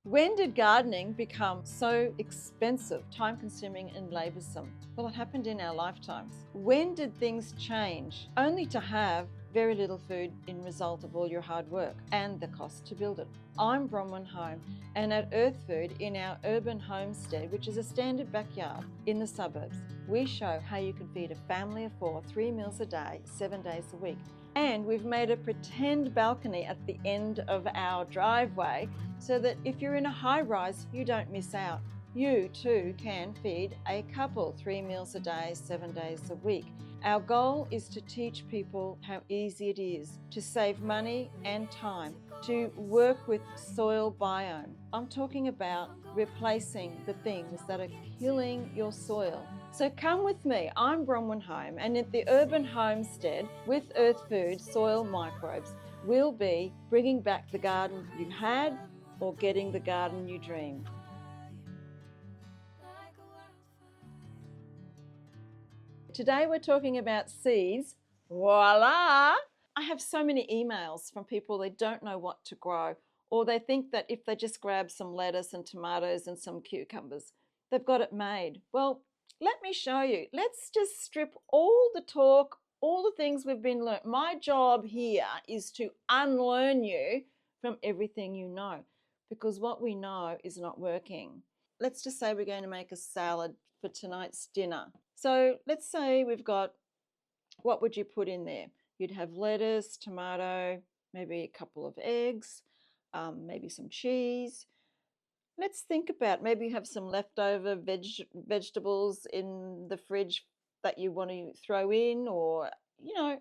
When did gardening become so expensive, time-consuming and laboursome? Well, it happened in our lifetimes. When did things change? Only to have very little food in result of all your hard work and the cost to build it. I'm Bronwyn Holm, and at Earthfood in our Urban Holmstead, which is a standard backyard in the suburbs, we show how you can feed a family of 4, 3 meals a day, 7 days a week. And we've made a pretend balcony at the end of our driveway so that if you're in a high rise, you don't miss out. You too can feed a couple, 3 meals a day, 7 days a week. Our goal is to teach people how easy it is to save money and time, to work with soil biome. I'm talking about replacing the things that are killing your soil. So come with me, I'm Bronwyn Holm, and at the Urban Holmstead with Earthfood Soil Microbes, we'll be bringing back the garden you had or getting the garden you dreamed. Today we're talking about seeds. Voila! I have so many emails from people they don't know what to grow, or they think that if they just grab some lettuce and tomatoes and some cucumbers, they've got it made. Well, let me show you. Let's just strip all the talk, all the things we've been learned. My job here is to unlearn you from everything you know, because what we know is not working. Let's just say we're going to make a salad for tonight's dinner. So let's say we've got, what would you put in there? You'd have lettuce, tomato, maybe a couple of eggs, maybe some cheese. Let's think about maybe you have some leftover vegetables in the fridge that you want to throw in, or,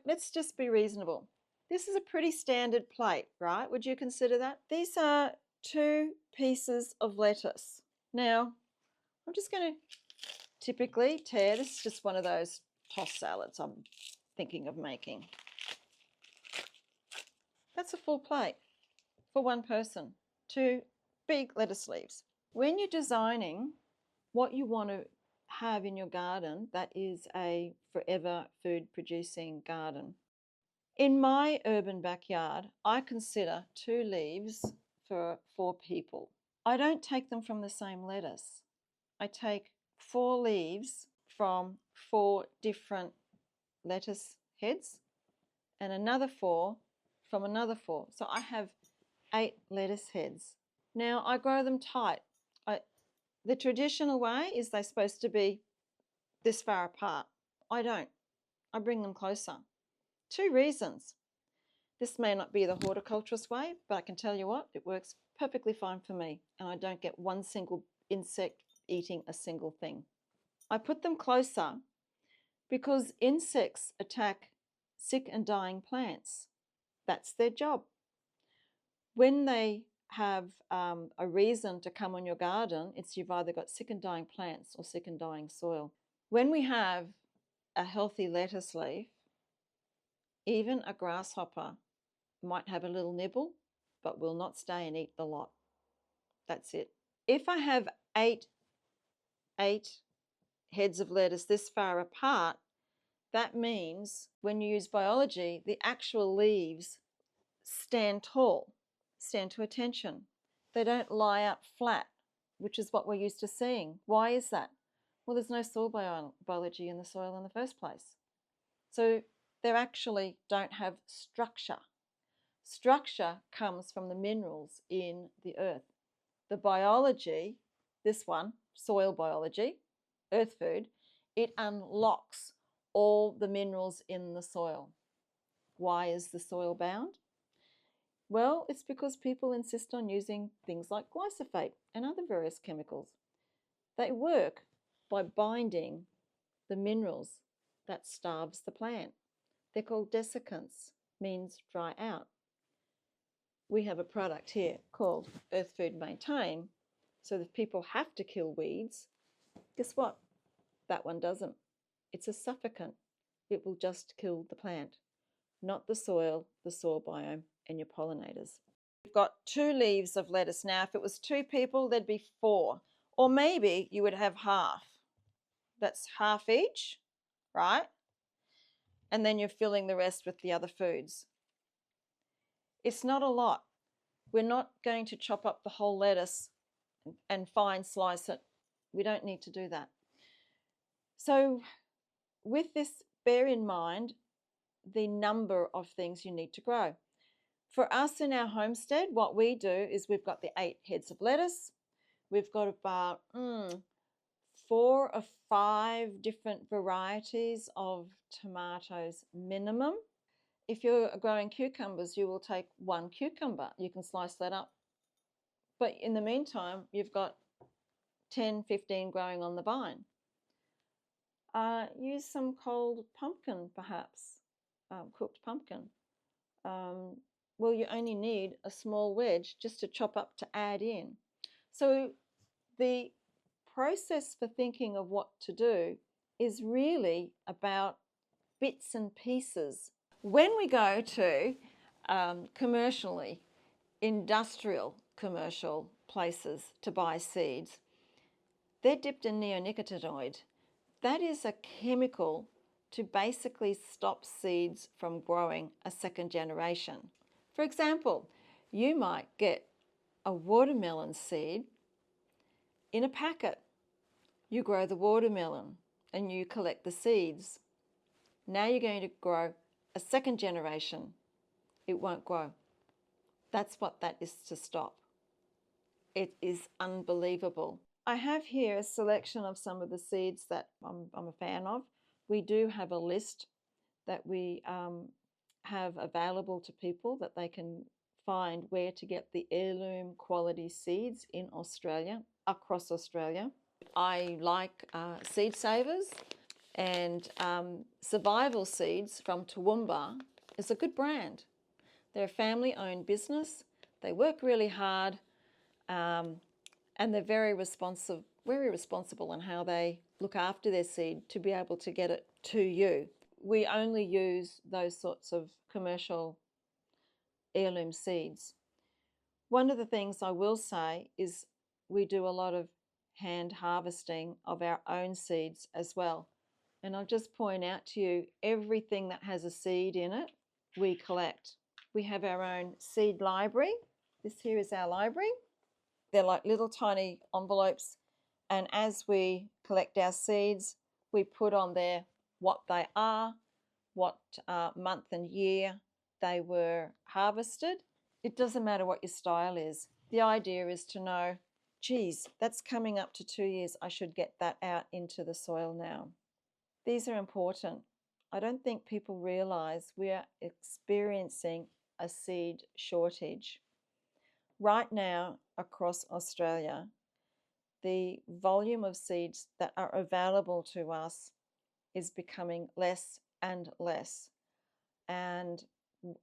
let's just be reasonable. This is a pretty standard plate, right? Would you consider that? These are 2 pieces of lettuce. Now, I'm just going to typically tear, this is just one of those toss salads I'm thinking of making. That's a full plate for one person, 2 big lettuce leaves. When you're designing what you want to have in your garden, that is a forever food producing garden. In my urban backyard, I consider 2 leaves for 4 people. I don't take them from the same lettuce. I take 4 leaves from 4 different lettuce heads and another 4 from another 4. So I have 8 lettuce heads. Now I grow them tight. The traditional way is they're supposed to be this far apart. I don't. I bring them closer. 2 reasons. This may not be the horticulturist way, but I can tell you what, it works perfectly fine for me, and I don't get one single insect eating a single thing. I put them closer because insects attack sick and dying plants. That's their job. When they have a reason to come on your garden, it's you've either got sick and dying plants or sick and dying soil. When we have a healthy lettuce leaf, even a grasshopper might have a little nibble, but will not stay and eat the lot. That's it. If I have eight heads of lettuce this far apart, that means when you use biology, the actual leaves stand tall, stand to attention. They don't lie out flat, which is what we're used to seeing. Why is that? Well, there's no soil biology in the soil in the first place. So they actually don't have structure. Structure comes from the minerals in the earth. The biology, this one, soil biology, earth food, it unlocks all the minerals in the soil. Why is the soil bound? Well, it's because people insist on using things like glyphosate and other various chemicals. They work by binding the minerals that starves the plant. They're called desiccants, means dry out. We have a product here called Earthfood Maintain, so if people have to kill weeds, guess what? That one doesn't. It's a suffocant. It will just kill the plant, not the soil biome, and your pollinators. You've got 2 leaves of lettuce. Now, if it was 2 people, there'd be 4. Or maybe you would have half. That's half each, right? And then you're filling the rest with the other foods. It's not a lot. We're not going to chop up the whole lettuce and fine slice it. We don't need to do that. So with this, bear in mind the number of things you need to grow. For us in our homestead, what we do is we've got the 8 heads of lettuce. We've got about 4 or 5 different varieties of tomatoes minimum. If you're growing cucumbers, you will take 1 cucumber. You can slice that up. But in the meantime, you've got 10, 15 growing on the vine. Use some cold pumpkin, perhaps, cooked pumpkin. Well, you only need a small wedge just to chop up to add in. So the process for thinking of what to do is really about bits and pieces. When we go to commercially, industrial commercial places to buy seeds, they're dipped in neonicotinoid. That is a chemical to basically stop seeds from growing a second generation. For example, you might get a watermelon seed in a packet. You grow the watermelon and you collect the seeds. Now you're going to grow a second generation. It won't grow. That's what that is to stop. It is unbelievable. I have here a selection of some of the seeds that I'm a fan of. We do have a list that we have available to people that they can find where to get the heirloom quality seeds in Australia, across Australia. I like Seed Savers, and Survival Seeds from Toowoomba is a good brand. They're a family-owned business. They work really hard, and they're very responsible in how they look after their seed to be able to get it to you. We only use those sorts of commercial heirloom seeds. One of the things I will say is we do a lot of hand harvesting of our own seeds as well. And I'll just point out to you, everything that has a seed in it, we collect. We have our own seed library. This here is our library. They're like little tiny envelopes. And as we collect our seeds, we put on there what they are, what month and year they were harvested. It doesn't matter what your style is. The idea is to know, geez, that's coming up to 2 years. I should get that out into the soil now. These are important. I don't think people realize we are experiencing a seed shortage. Right now, across Australia, the volume of seeds that are available to us is becoming less and less. And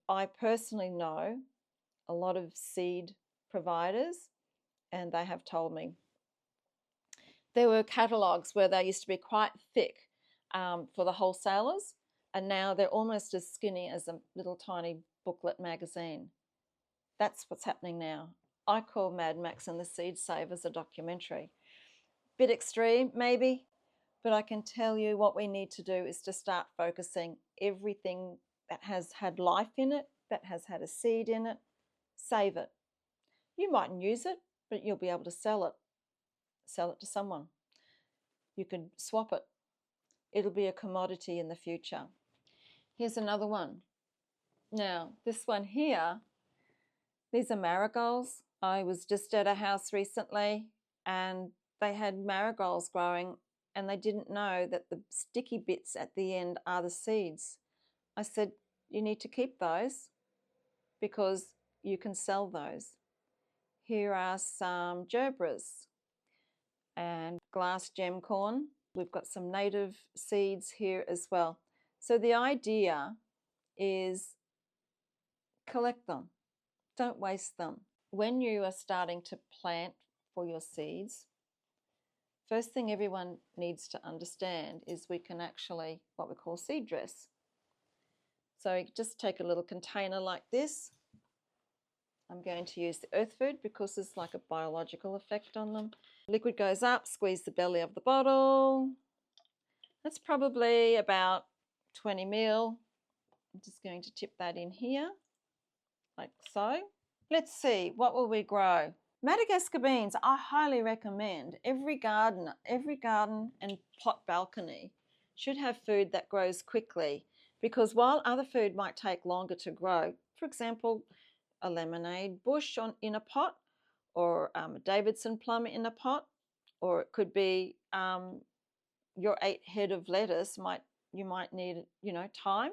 I personally know a lot of seed providers, and they have told me there were catalogues where they used to be quite thick for the wholesalers, and now they're almost as skinny as a little tiny booklet magazine. That's what's happening now. I call Mad Max and the Seed Savers a documentary. Bit extreme, maybe, but I can tell you what we need to do is to start focusing everything that has had life in it, that has had a seed in it, save it. You mightn't use it, but you'll be able to sell it. Sell it to someone. You can swap it. It'll be a commodity in the future. Here's another one. Now, this one here, these are marigolds. I was just at a house recently and they had marigolds growing and they didn't know that the sticky bits at the end are the seeds. I said, you need to keep those because you can sell those. Here are some gerbras and glass gem corn. We've got some native seeds here as well. So the idea is collect them. Don't waste them. When you are starting to plant for your seeds, first thing everyone needs to understand is we can actually, what we call seed dress. So just take a little container like this. I'm going to use the Earthfood because there's like a biological effect on them. Liquid goes up, squeeze the belly of the bottle. That's probably about 20 ml. I'm just going to tip that in here, like so. Let's see, what will we grow? Madagascar beans, I highly recommend. Every garden and pot balcony should have food that grows quickly, because while other food might take longer to grow, for example, a lemonade bush in a pot, or a Davidson plum in a pot, or it could be your 8 head of lettuce, you might need, time.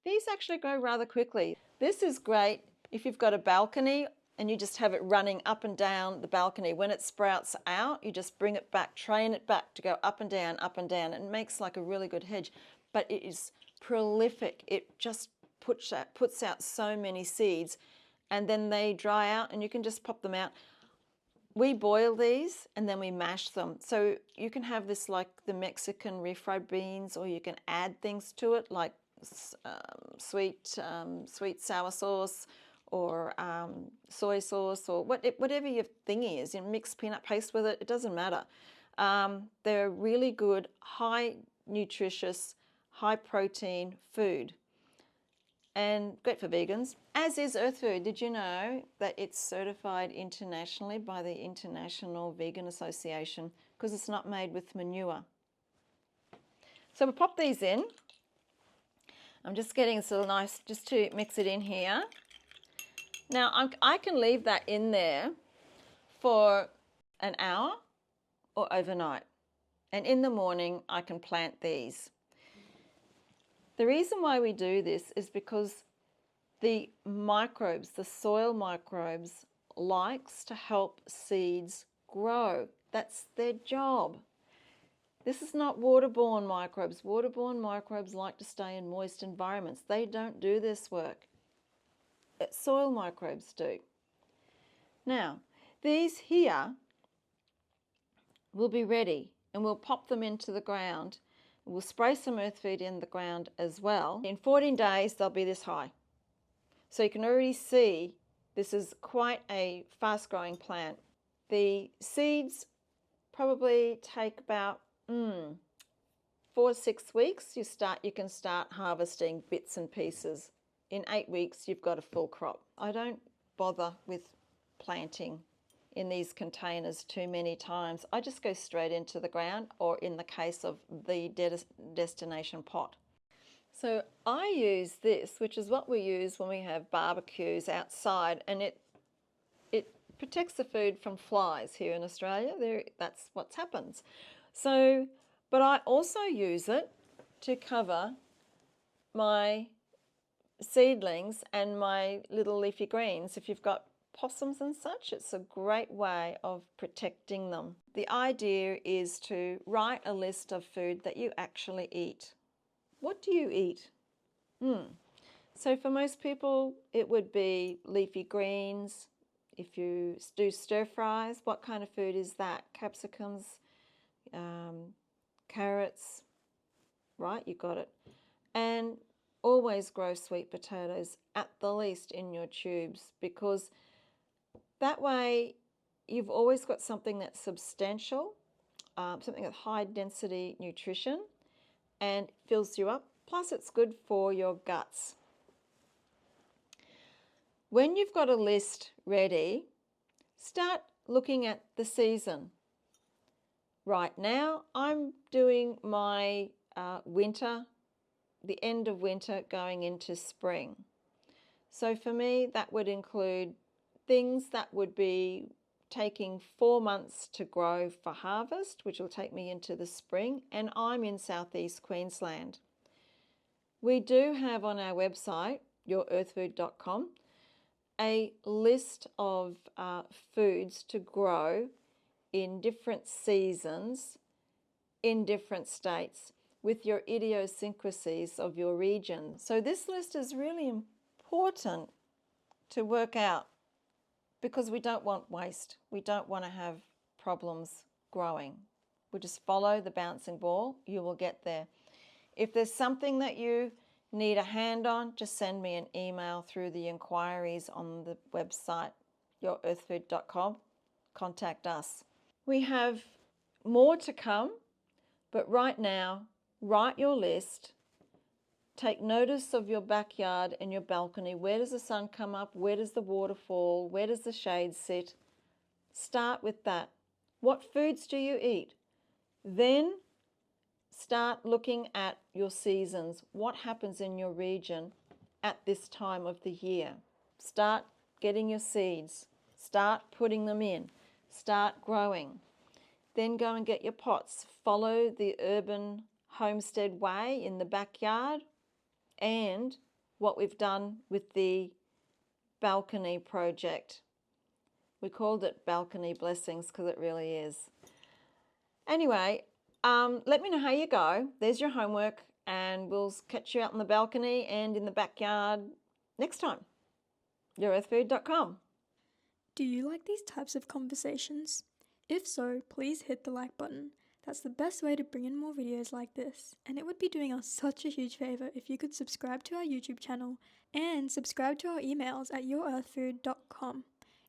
These actually grow rather quickly. This is great if you've got a balcony and you just have it running up and down the balcony. When it sprouts out, you just bring it back, train it back to go up and down, and it makes like a really good hedge. But it is prolific. It just puts out so many seeds, and then they dry out and you can just pop them out. We boil these and then we mash them. So you can have this like the Mexican refried beans, or you can add things to it like sweet sour sauce, or soy sauce, or whatever your thing is. You mix peanut paste with it, it doesn't matter. They're really good, high nutritious, high protein food, and great for vegans, as is Earthfood. Did you know that it's certified internationally by the International Vegan Association, because it's not made with manure? So we'll pop these in. I'm just getting this little nice, just to mix it in here. Now I can leave that in there for an hour or overnight, and in the morning I can plant these. The reason why we do this is because the microbes, the soil microbes, likes to help seeds grow. That's their job. This is not waterborne microbes. Waterborne microbes like to stay in moist environments. They don't do this work. Soil microbes do. Now, these here will be ready, and we'll pop them into the ground. We'll spray some earth feed in the ground as well. In 14 days, they'll be this high. So you can already see this is quite a fast-growing plant. The seeds probably take about 4 to 6 weeks. You can start harvesting bits and pieces. In 8 weeks, you've got a full crop. I don't bother with planting in these containers too many times. I just go straight into the ground, or in the case of the destination pot. So I use this, which is what we use when we have barbecues outside, and it protects the food from flies here in Australia. That's what happens. So, but I also use it to cover my seedlings and my little leafy greens. If you've got possums and such, it's a great way of protecting them. The idea is to write a list of food that you actually eat. What do you eat? So for most people, it would be leafy greens. If you do stir fries, what kind of food is that? Capsicums, carrots, right? You got it. And always grow sweet potatoes, at the least in your tubes, because that way you've always got something that's substantial, something with high density nutrition, and fills you up. Plus it's good for your guts. When you've got a list ready, start looking at the season. Right now I'm doing my winter, the end of winter going into spring. So for me that would include things that would be taking 4 months to grow for harvest, which will take me into the spring, and I'm in southeast Queensland. We do have on our website, yourearthfood.com, a list of foods to grow in different seasons, in different states, with your idiosyncrasies of your region. So this list is really important to work out, because we don't want waste. We don't want to have problems growing. We just follow the bouncing ball, you will get there. If there's something that you need a hand on, just send me an email through the inquiries on the website, yourearthfood.com. Contact us. We have more to come, but right now, write your list. Take notice of your backyard and your balcony. Where does the sun come up? Where does the water fall? Where does the shade sit? Start with that. What foods do you eat? Then start looking at your seasons. What happens in your region at this time of the year? Start getting your seeds. Start putting them in. Start growing. Then go and get your pots. Follow the Urban Homestead way in the backyard and what we've done with the balcony project. We called it Balcony Blessings because it really is. Anyway, let me know how you go. There's your homework, and we'll catch you out on the balcony and in the backyard next time. YourEarthfood.com. Do you like these types of conversations? If so, please hit the like button. That's the best way to bring in more videos like this, and it would be doing us such a huge favor if you could subscribe to our YouTube channel and subscribe to our emails at yourearthfood.com.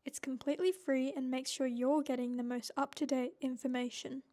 It's completely free and makes sure you're getting the most up-to-date information.